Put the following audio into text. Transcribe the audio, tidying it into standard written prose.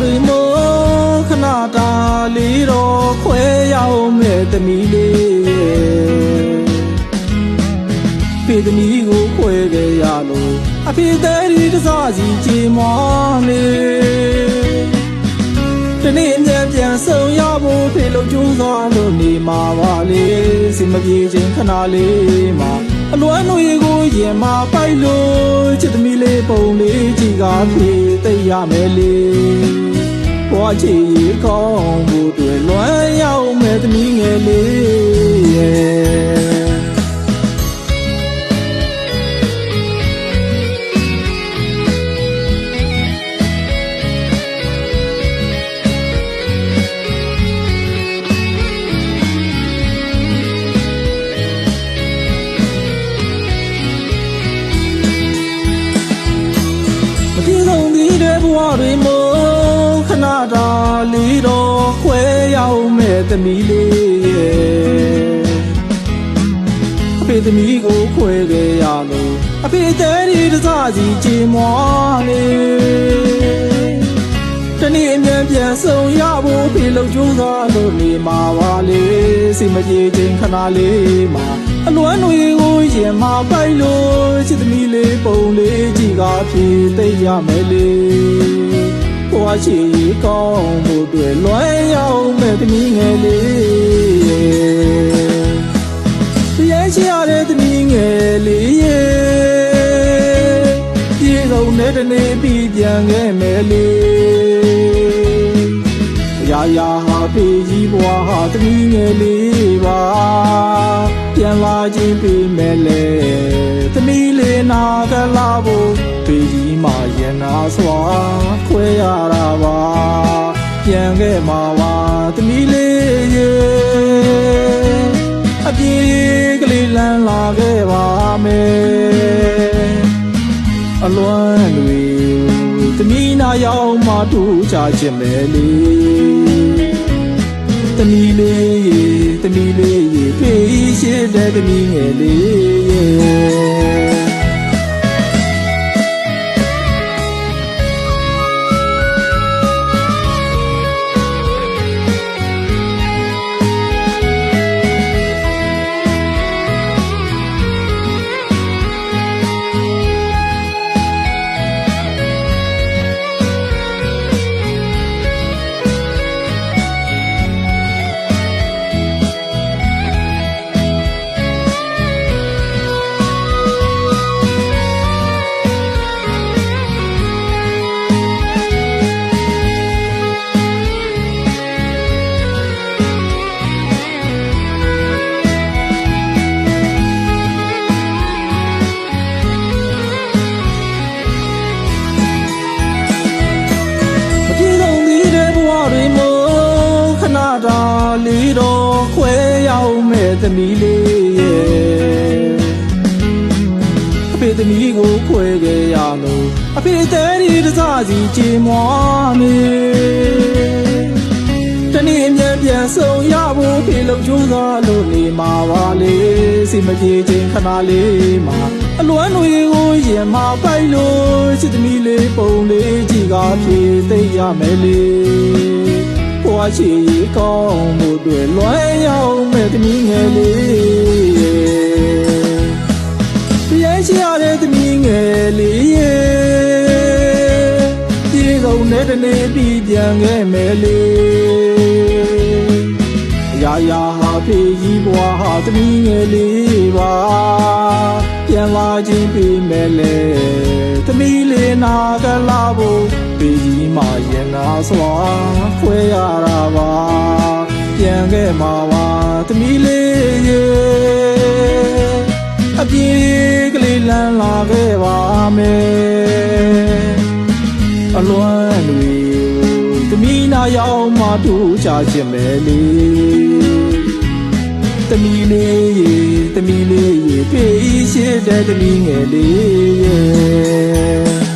တွေမို့ခဏတာလေးတော့ခွဲရောက်မဲ့သမီးလေးဖေသမီးကိုခွဲခဲ့ရလို့အဖေတဲ့ဒီတစားစီချေမွားနေတနေ့အမြဲပြန်ဆုံရဖို့ဖေလို့ကြိုးစားလို့နေမှာပါလေစိမပြေခြင်းခဏလေးမှာအလွမ်းတွေကိုရင်မပိုက်လို့ချစ်သမီးလေးပုံလေးကြည်ကားဖြေသိရမယ်လေဘွားချီကောင်းဖို့တွေ့လွမ်းရောက်မဲ့သမီးငယ်လေးရဲ့ဘဝတွေမို့ခဏတာလေးတော့ခွဲရောက်မဲ့သမီးလေးရဲ့အဖေသမီးကိုခွဲခဲ့ရလို့အဖေတဲ့ဒီတစားစီချေမွားနေတနေ့အမြဲပြန်ဆုံရဖို့ဖေလို့ကြိုးစားလို့နေမှာပါလေစိမပြေခြင်းခဏလေးမှာအလွမ်းတွေကိုရင်မပိုက်လို့ချစ်သမီးလေးပုံလေးကြည်ကားဖြေသိရမယ်လေဘွားချီကောင်းဖို့တွေ့လွမ်းရောက်မဲ့သမီးငယ်လေးရဲ့ချီရတဲ့သမီးငယ်လေးရဲ့ပြေဆုံးတဲ့တနေ့ပြီးပြန်ခဲ့မယ်လေရာရာဟာဖေးကြီးဘွားဟာသမီးငယ်လေးပါပြန်လာခြင်းပေးမယ်လေသမီးလေးနာကလာဖို့ဖေးကြီးမှရင်နာစွာခွဲရတာပါပြန်ခဲ့မှာပါသမီးလေးရဲ့အပြေးကလေးလန်းလာခဲ့ပါမယ်အလွမ်းတွေသမီးနာရောက်မှတူချခြင်းပဲလေသမီးလေးဖေးရှိတဲ့သမီးငယ်လေးရဲ့လေးတော့ခွဲရောက်မဲ့သမီးလေးရဲ့အဖေသမီးကိုခွဲခဲ့ရလို့အဖေတဲ့ဒီတစားစီချေမွားနေတနေ့အမြဲပြန်ဆုံရဖို့ဖေလို့ကြိုးစားလို့နေမှာပါလေစိမပြေခြင်းခဏလေးမှာအလွမ်းတွေကိုရင်မပိုက်လို့ချစ်သမီးလေးပုံလေးကြည်ကားဖြေသိရမယ်လေဘွားချီကောင်းမှုတွေ့လွမ်းရောက်မဲ့သမီးငယ်လေးရဲ့ချီရတဲ့သမီးငယ်လေးရဲ့ပြေဆုံးတဲ့တနေ့ပြီးပြန်ခဲ့မယ်လေရာရာဟာဖေးကြီးဘွားဟာသမီးငယ်လေးပါပြန်လာခြင်းပေးမယ်လေသမီးလေးနာကလာဖို့ဖေးကြီးမှရင်နာစွာခွဲရတာပါပြန်ခဲ့မှာပါသမီးလေးရဲ့အပြေးကလေးလန်းလာခဲ့ပါမယ်အလွမ်းတွေသမီးနာရောက်မှတူချခြင်းပဲလေသမီးလေးဖေးရှိတဲ့သမီးငယ်လေးရဲ့